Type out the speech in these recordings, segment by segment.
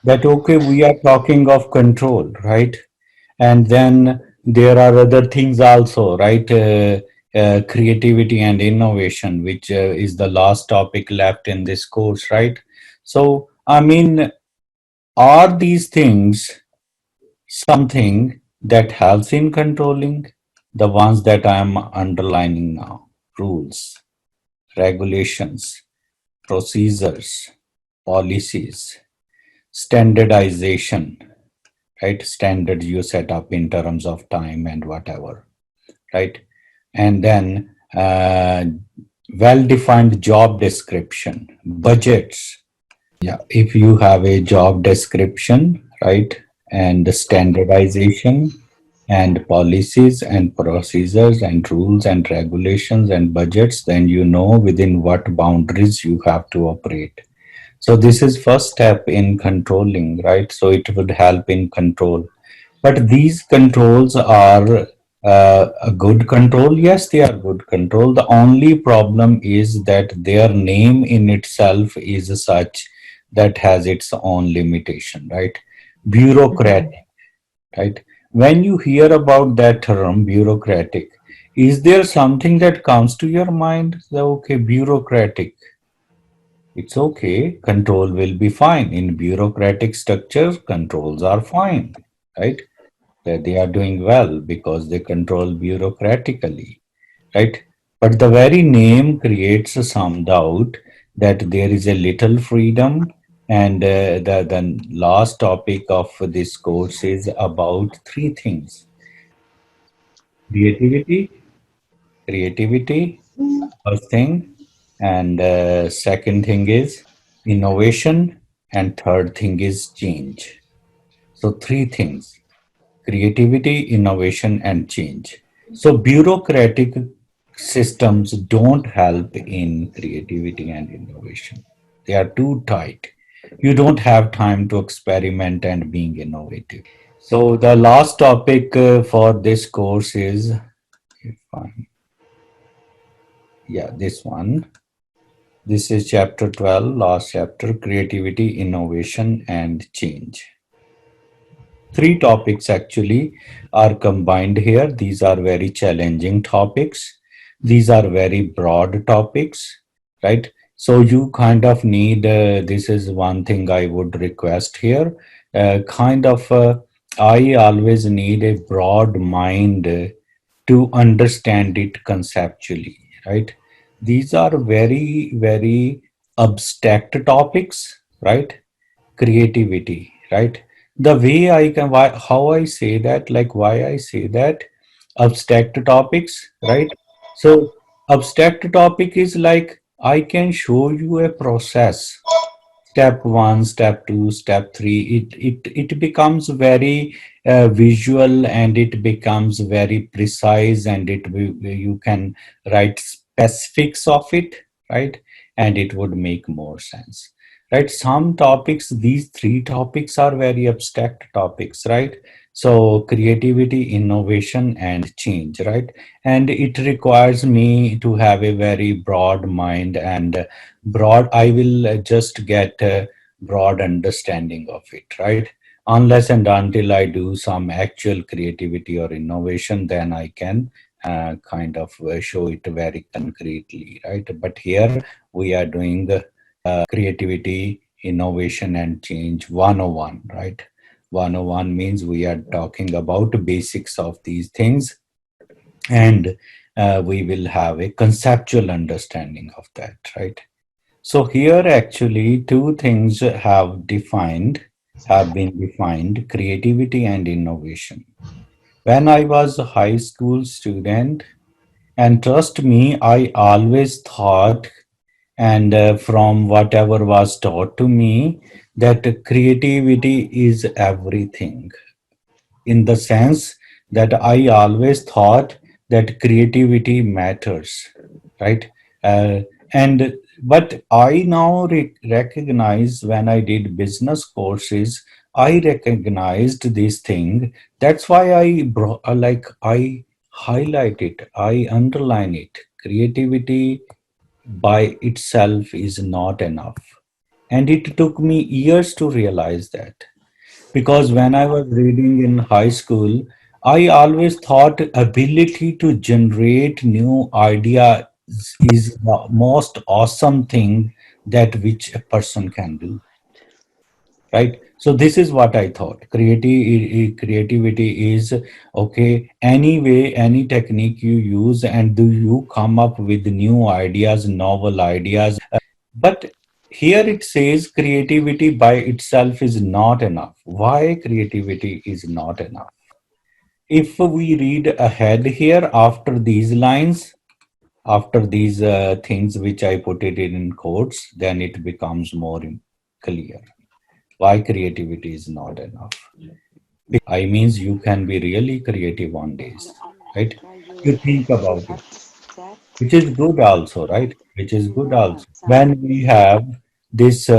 that okay, we are talking of control, right? And then there are other things also, right? Creativity and innovation, which is the last topic left in this course, right? So, I mean, are these things something that helps in controlling? The ones that I am underlining now: rules, regulations, procedures, policies, standardization, right? Standards you set up in terms of time and whatever, right? And then well-defined job description, budgets. Yeah, if you have a job description, right, and the standardization and policies and procedures and rules and regulations and budgets, then you know within what boundaries you have to operate. So this is first step in controlling, right? So it would help in control. But these controls are a good control. Yes, they are good control. The only problem is that their name in itself is such that has its own limitation, right? Bureaucratic, right? When you hear about that term, bureaucratic, is there something that comes to your mind? Okay, bureaucratic. It's okay. Control will be fine. In bureaucratic structures, controls are fine, right? That they are doing well because they control bureaucratically, right? But the very name creates some doubt that there is a little freedom. And the last topic of this course is about three things: creativity, creativity, first thing, and second thing is innovation, and third thing is change. So, three things: creativity, innovation, and change. So, bureaucratic systems don't help in creativity and innovation. They are too tight. You don't have time to experiment and being innovative. So, the last topic for this course is, if yeah, this one. This is chapter 12, last chapter: creativity, innovation, and change. Three topics actually are combined here. These are very challenging topics. These are very broad topics, right? So you kind of need, this is one thing I would request here, I always need a broad mind to understand it conceptually, right? These are very, very abstract topics, right? Creativity, right? The way I can, why, how I say that, like why I say that abstract topics, right? So abstract topic is like I can show you a process, step one, step two, step three. It becomes very visual, and it becomes very precise, and you can write specifics of it, right? And it would make more sense, right? Some topics, these three topics are very abstract topics, right? So creativity, innovation, and change, right? And it requires me to have a very broad mind, and broad, I will just get a broad understanding of it, right? Unless and until I do some actual creativity or innovation, then I can show it very concretely, right? But here we are doing the creativity, innovation, and change 101, right? 101 means we are talking about the basics of these things, and we will have a conceptual understanding of that, right? So here actually two things have been defined: creativity and innovation. When I was a high school student, and trust me, I always thought, and from whatever was taught to me, that creativity is everything, in the sense that I always thought that creativity matters, right? Uh, and but I now recognize, when I did business courses, I recognized this thing. That's why I highlight it, I underline it. Creativity by itself is not enough. And it took me years to realize that. Because when I was reading in high school, I always thought ability to generate new ideas is the most awesome thing that which a person can do, right? So this is what I thought. Creativity is okay. Any way, any technique you use, and do you come up with new ideas, novel ideas? But here it says creativity by itself is not enough. Why creativity is not enough? If we read ahead here after these lines, after these things which I put it in quotes, then it becomes more clear why creativity is not enough. I means you can be really creative on days, right? You think about it, which is good also, right? Which is good also. When we have this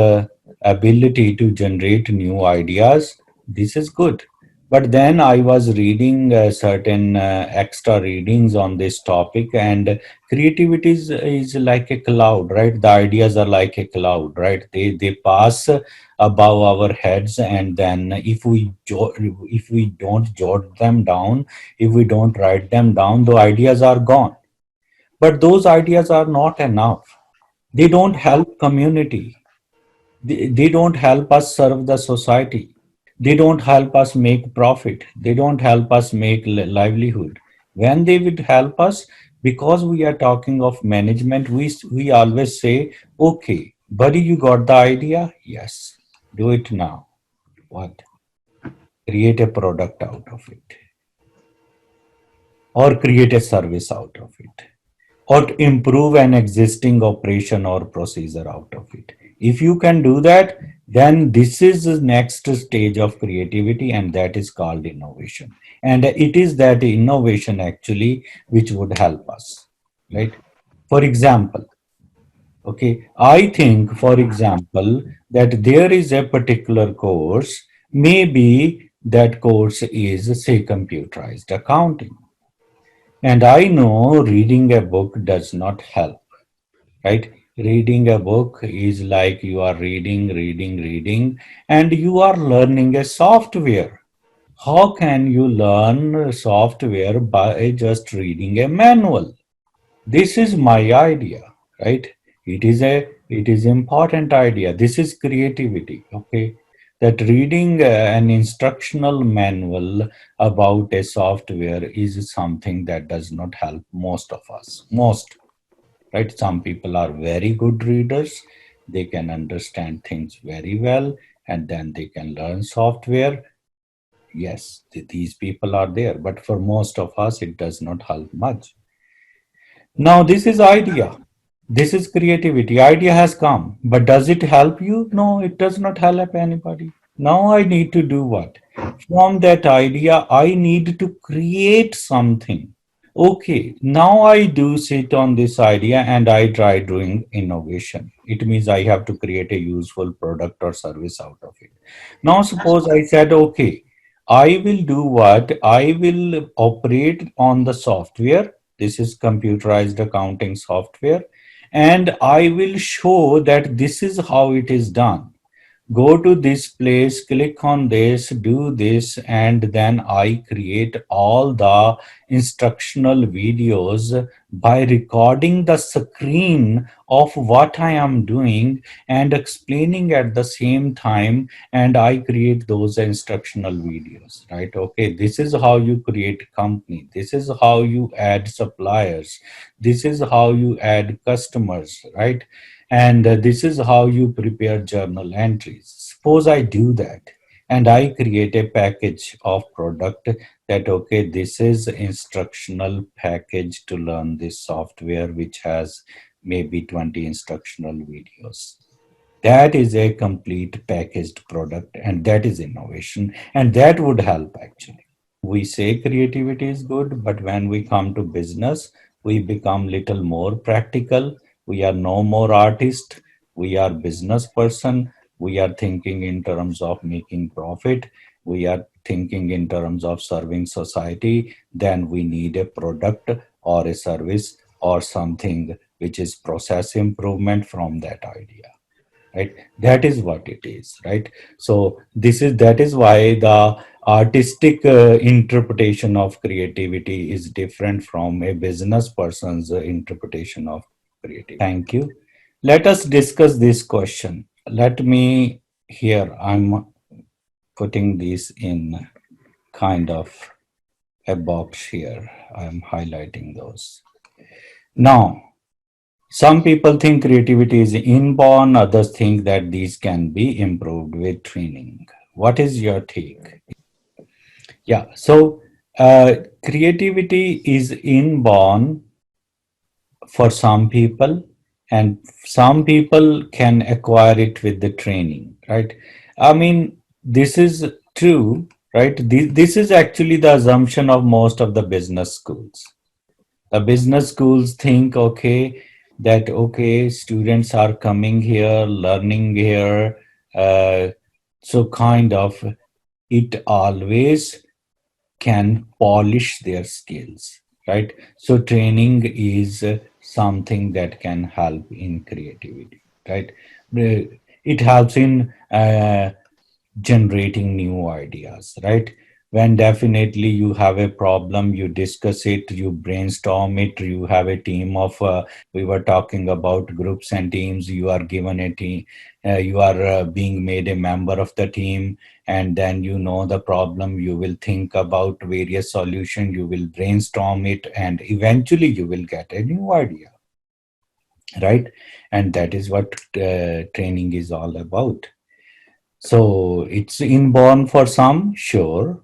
ability to generate new ideas, this is good. But then I was reading certain extra readings on this topic, and creativity is like a cloud, right? The ideas are like a cloud, right? They pass above our heads, and then if we don't jot them down, if we don't write them down, the ideas are gone. But those ideas are not enough. They don't help community. They don't help us serve the society. They don't help us make profit. They don't help us make livelihood. When they would help us, because we are talking of management, we always say, okay, buddy, you got the idea? Yes. Do it now. What? Create a product out of it, or create a service out of it, or to improve an existing operation or procedure out of it. If you can do that, then this is the next stage of creativity, and that is called innovation. And it is that innovation actually which would help us, right? For example, okay, I think, for example, that there is a particular course, maybe that course is, say, computerized accounting. And I know reading a book does not help, right? Reading a book is like you are reading, and you are learning a software. How can you learn software by just reading a manual? This is my idea, right? It is important idea. This is creativity, okay? That reading an instructional manual about a software is something that does not help most of us. Most, right? Some people are very good readers. They can understand things very well, and then they can learn software. Yes, these people are there, but for most of us, it does not help much. Now, this is idea. This is creativity. Idea has come, but does it help you? No, it does not help anybody. Now I need to do what? From that idea, I need to create something. Okay, now I do sit on this idea and I try doing innovation. It means I have to create a useful product or service out of it. Now, suppose I said, okay, I will do what? I will operate on the software. This is computerized accounting software. And I will show that this is how it is done. Go to this place, click on this, do this, and then I create all the instructional videos by recording the screen of what I am doing and explaining at the same time, and I create those instructional videos, right? Okay, this is how you create company. This is how you add suppliers. This is how you add customers, right? And this is how you prepare journal entries. Suppose I do that and I create a package of product that, okay, this is instructional package to learn this software which has maybe 20 instructional videos. That is a complete packaged product, and that is innovation, and that would help actually. We say creativity is good, but when we come to business, we become little more practical. We are no more artist. We are business person. We are thinking in terms of making profit. We are thinking in terms of serving society. Then we need a product or a service or something which is process improvement from that idea. right? That is what it is, right? So that is why the artistic interpretation of creativity is different from a business person's interpretation of creativity. Thank you. Let us discuss this question. Let me here, I'm putting this in kind of a box here. I'm highlighting those. Now, some people think creativity is inborn, others think that these can be improved with training. What is your take? Yeah, so creativity is inborn for some people, and some people can acquire it with the training, right? I mean, this is true, right? This is actually the assumption of most of the business schools. The business schools think, okay, that okay, students are coming here, learning here, uh, so kind of it always can polish their skills, right? So training is something that can help in creativity, right? It helps in generating new ideas, right? When definitely you have a problem, you discuss it, you brainstorm it, you have a team of, we were talking about groups and teams, you are given a team, you are being made a member of the team, and then you know the problem, you will think about various solutions, you will brainstorm it, and eventually you will get a new idea, right? And that is what training is all about. So it's inborn for some, sure.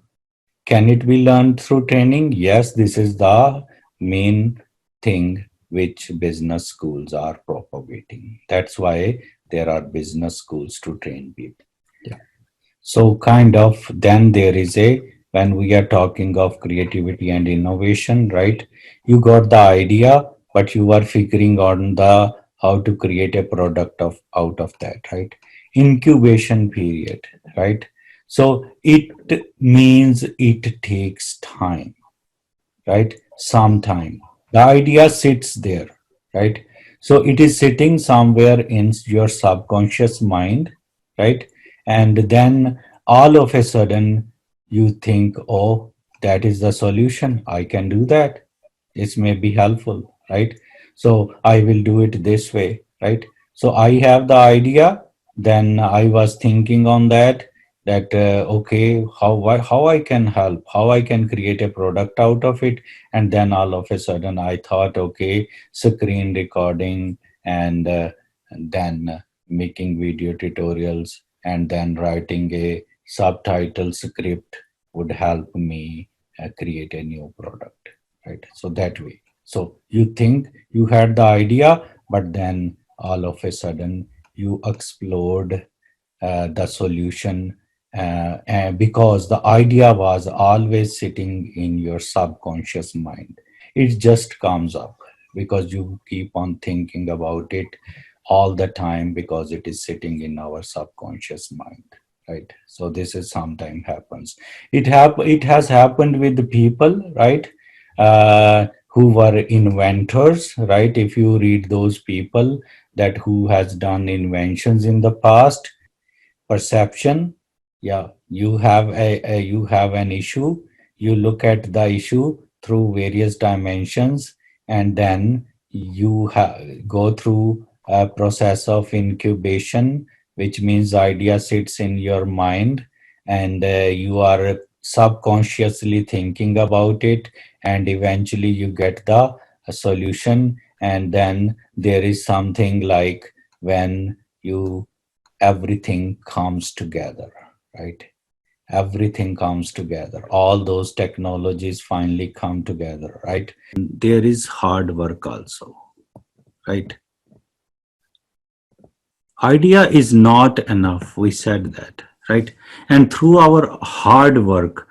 Can it be learned through training? Yes, this is the main thing which business schools are propagating. That's why there are business schools to train people. Yeah. So kind of then there is a, when we are talking of creativity and innovation, right? You got the idea, but you are figuring on the how to create a product of out of that, right? Incubation period, right? So it means it takes time, right? Some time. The idea sits there, right? So it is sitting somewhere in your subconscious mind, right? And then all of a sudden you think, oh, that is the solution. I can do that. This may be helpful, right? So I will do it this way, right? So I have the idea, then I was thinking on that, that okay, how I can help, how I can create a product out of it, and then all of a sudden I thought, okay, screen recording, and then making video tutorials, and then writing a subtitle script would help me create a new product, right? So that way, so you think you had the idea, but then all of a sudden you explode the solution, and because the idea was always sitting in your subconscious mind. It just comes up because you keep on thinking about it all the time, because it is sitting in our subconscious mind, right? So this is sometime happens. It has happened with the people, right? Who were inventors, right? If you read those people that who has done inventions in the past, perception, yeah, you have you have an issue, you look at the issue through various dimensions, and then you go through a process of incubation, which means idea sits in your mind, and you are subconsciously thinking about it, and eventually you get the solution. And then there is something like when you, everything comes together, right? Everything comes together, all those technologies finally come together, right? There is hard work also, right? Idea is not enough, we said that, right? And through our hard work,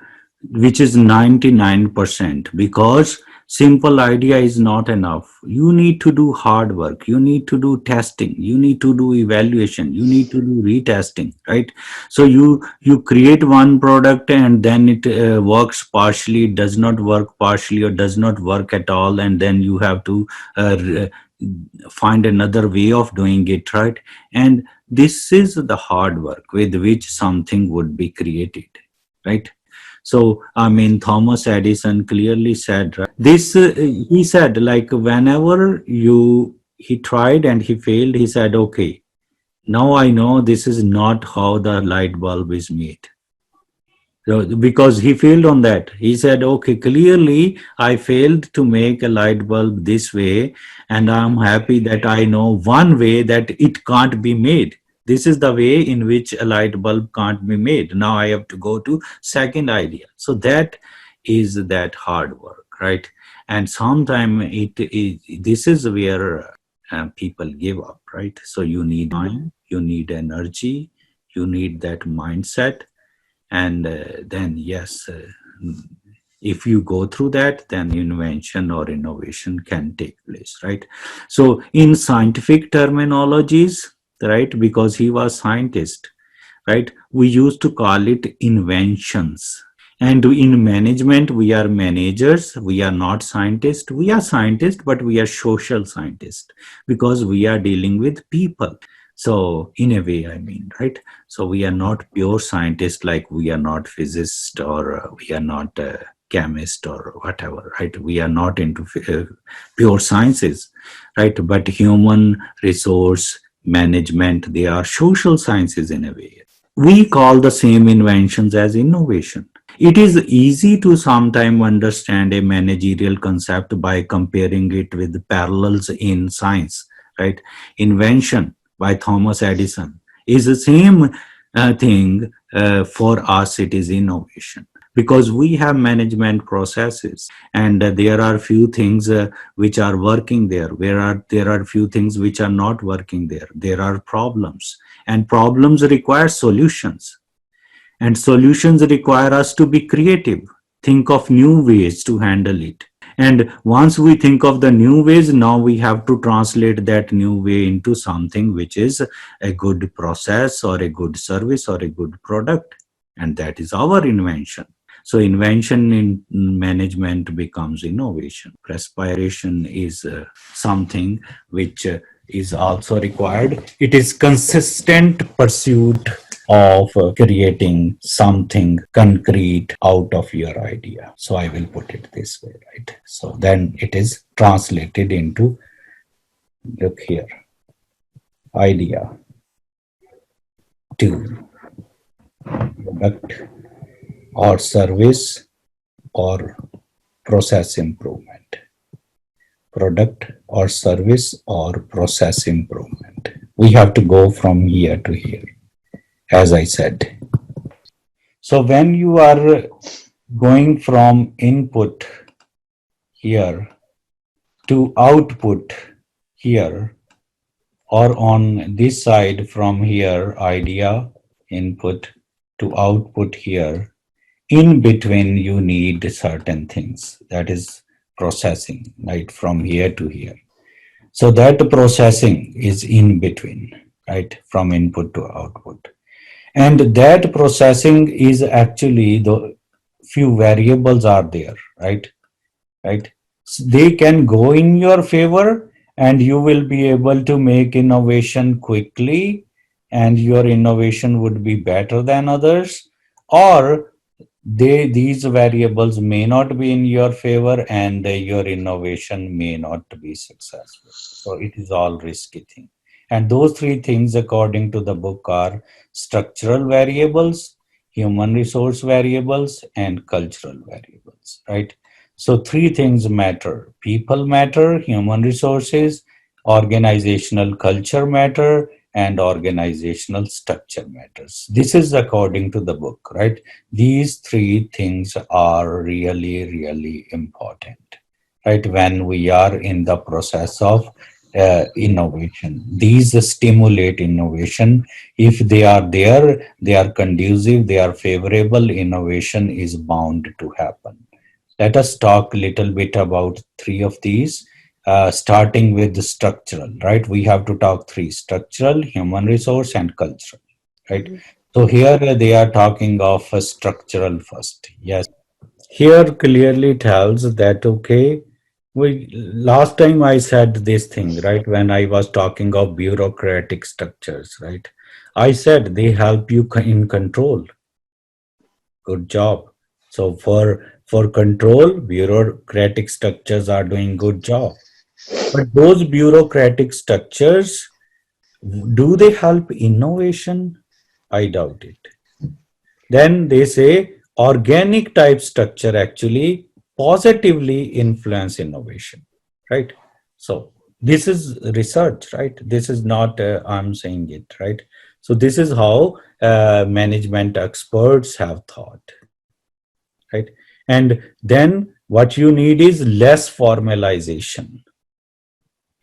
which is 99%, because simple idea is not enough, you need to do hard work, you need to do testing, you need to do evaluation, you need to do retesting, right? So you create one product, and then it works partially, does not work partially, or does not work at all, and then you have to find another way of doing it, right? And this is the hard work with which something would be created, right? So, I mean, Thomas Edison clearly said, right, this, he said, like, whenever he tried and he failed, he said, okay, now I know this is not how the light bulb is made. So, because he failed on that, he said, okay, clearly I failed to make a light bulb this way, and I'm happy that I know one way that it can't be made. This is the way in which a light bulb can't be made. Now I have to go to second idea. So that is that hard work, right? And sometimes this is where people give up, right? So you need time, you need energy, you need that mindset, and then yes, if you go through that, then invention or innovation can take place, right? So in scientific terminologies, right, because he was scientist, right, we used to call it inventions. And in management, we are managers, we are not scientists. We are scientists, but we are social scientists because we are dealing with people. So in a way, I mean, right? So we are not pure scientists, like we are not physicists, or we are not chemist or whatever, right? We are not into pure sciences, right? But human resource management, they are social sciences in a way. We call the same inventions as innovation. It is easy to sometimes understand a managerial concept by comparing it with parallels in science, right? Invention by Thomas Edison is the same thing. For us, it is innovation because we have management processes, and there are few things which are working there. There are few things which are not working there. There are problems, and problems require solutions, and solutions require us to be creative, think of new ways to handle it. And once we think of the new ways, now we have to translate that new way into something which is a good process or a good service or a good product. And that is our invention. So invention in management becomes innovation. Perspiration is something which is also required. It is consistent pursuit of creating something concrete out of your idea. So I will put it this way, right? So then it is translated into, look here, idea to product or service or process improvement. Product or service or process improvement. We have to go from here to here, as I said. So when you are going from input here to output here, or on this side from here, idea, input to output here, in between you need certain things, that is processing, right, from here to here. So that processing is in between, right, from input to output. And that processing is actually the few variables are there, right. So they can go in your favor, and you will be able to make innovation quickly, and your innovation would be better than others. Or these variables may not be in your favor, and your innovation may not be successful. So it is all risky thing. And those three things, according to the book, are structural variables, human resource variables, and cultural variables, right? So three things matter: people matter, human resources, organizational culture matter, and organizational structure matters. This is according to the book, right? These three things are really, really important, right? When we are in the process of innovation, these stimulate innovation. If they are there, they are conducive, they are favorable, innovation is bound to happen. Let us talk a little bit about three of these, starting with the structural, right? We have to talk three: structural, human resource, and cultural, right? So here they are talking of a structural first. Yes. Here clearly tells that, okay, Last time I said this thing, right? When I was talking of bureaucratic structures, right? I said they help you in control. Good job. So for control, bureaucratic structures are doing good job. But those bureaucratic structures, do they help innovation? I doubt it. Then they say organic type structure actually positively influence innovation, right? So this is research, right? This is not I'm saying it, right? So this is how management experts have thought, right? And then what you need is less formalization,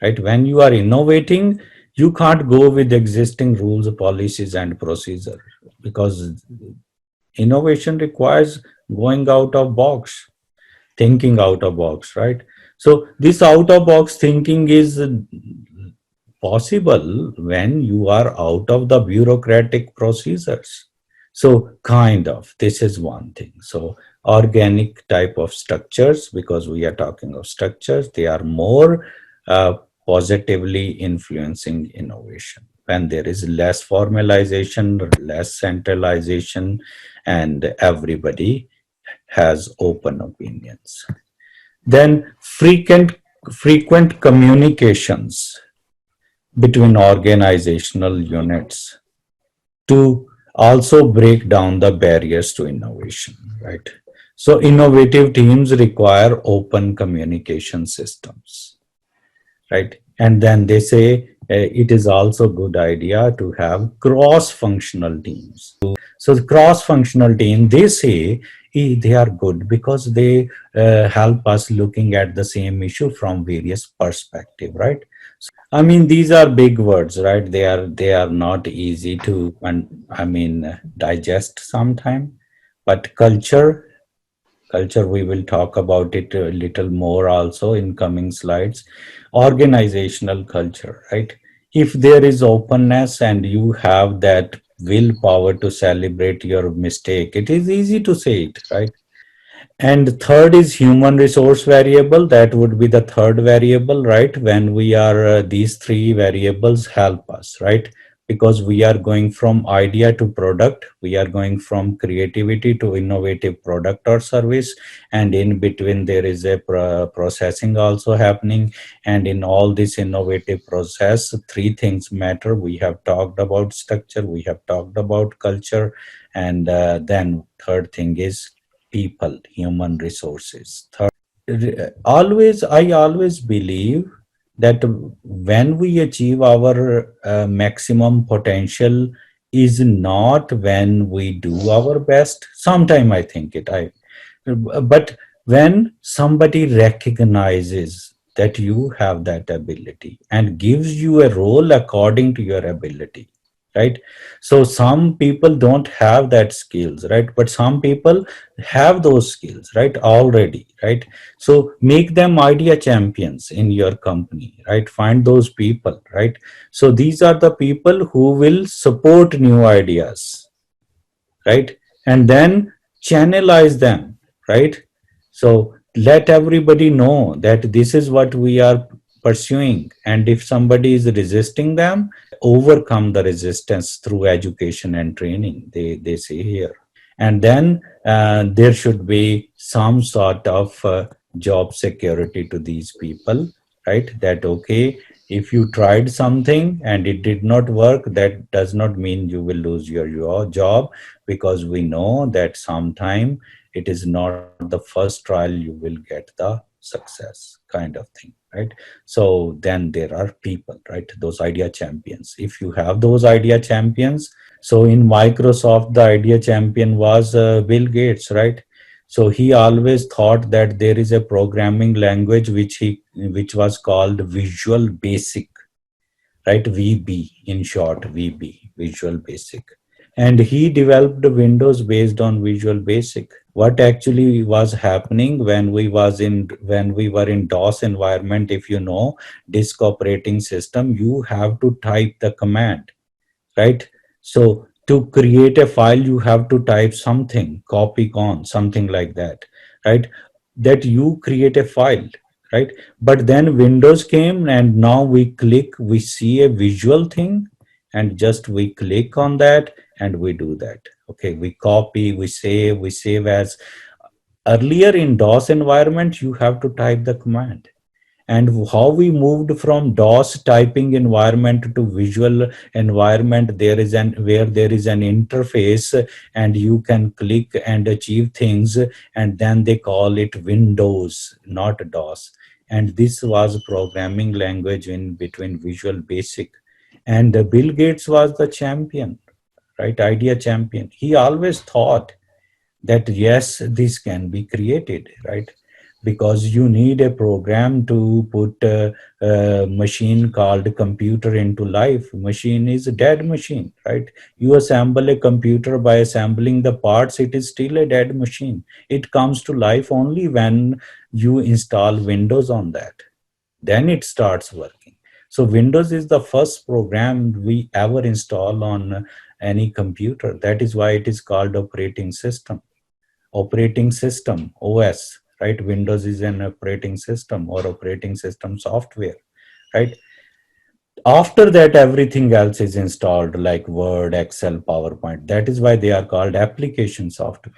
right? When you are innovating, you can't go with existing rules, policies, and procedure, because innovation requires going out of box, thinking out of box, right? So this out of box thinking is possible when you are out of the bureaucratic procedures. So kind of, this is one thing. So organic type of structures, because we are talking of structures, they are more uh, positively influencing innovation when there is less formalization, less centralization, and everybody has open opinions. Then frequent communications between organizational units to also break down the barriers to innovation, right? So innovative teams require open communication systems, right? And then they say it is also a good idea to have cross-functional teams. So the cross-functional team, they say they are good because they help us looking at the same issue from various perspective, right? I mean, these are big words, right? They are not easy to, and I mean, digest sometime. But culture, we will talk about it a little more also in coming slides. Organizational culture, right? If there is openness and you have that willpower to celebrate your mistake, it is easy to say it, right? And third is human resource variable. That would be the third variable, right? When we are, these three variables help us, right? Because we are going from idea to product, we are going from creativity to innovative product or service, and in between there is a processing also happening. And in all this innovative process, three things matter. We have talked about structure, we have talked about culture, and then third thing is people, human resources. I always believe that when we achieve our maximum potential is not when we do our best. Sometime I think it, but when somebody recognizes that you have that ability and gives you a role according to your ability, right? So some people don't have that skills, right? But some people have those skills, right, already, right? So make them idea champions in your company, right? Find those people, right? So these are the people who will support new ideas, right? And then channelize them, right? So let everybody know that this is what we are pursuing. And if somebody is resisting them, overcome the resistance through education and training, they say here. And then there should be some sort of job security to these people, right? That okay, if you tried something and it did not work, that does not mean you will lose your job, because we know that sometime it is not the first trial you will get the success, kind of thing, right? So then there are people, right, those idea champions. If you have those idea champions, so in Microsoft, the idea champion was Bill Gates, right? So he always thought that there is a programming language which was called Visual Basic, right? VB in short, VB, Visual Basic. And he developed Windows based on Visual Basic. What actually was happening when we were in DOS environment, if you know, disk operating system, you have to type the command, right? So to create a file, you have to type something, copy con, something like that, right? That you create a file, right? But then Windows came, and now we see a visual thing, and just we click on that and we do that. Okay, we copy, we save as. Earlier in DOS environment, you have to type the command. And how we moved from DOS typing environment to visual environment, there is an where there is an interface, and you can click and achieve things, and then they call it Windows, not DOS. And this was programming language in between Visual Basic. And Bill Gates was the champion, right? Idea champion. He always thought that yes, this can be created, right? Because you need a program to put a machine called computer into life. Machine is a dead machine, right? You assemble a computer by assembling the parts, it is still a dead machine. It comes to life only when you install Windows on that, then it starts working. So Windows is the first program we ever install on any computer. That is why it is called operating system, OS, right? Windows is an operating system or operating system software, right? After that, everything else is installed like Word, Excel, PowerPoint. That is why they are called application software,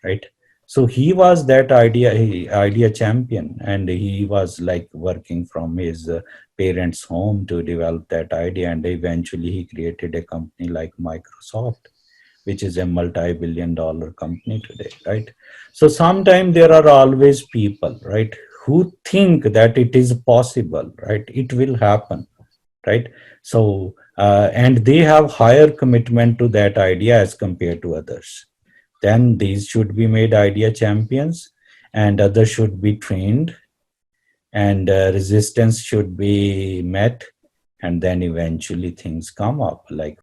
right? So he was that idea champion, and he was like working from his parents' home to develop that idea, and eventually he created a company like Microsoft, which is a multi-billion-dollar company today, right? So sometimes there are always people, right, who think that it is possible, right? It will happen, right? So and they have higher commitment to that idea as compared to others. Then these should be made idea champions, and others should be trained, and resistance should be met, and then eventually things come up like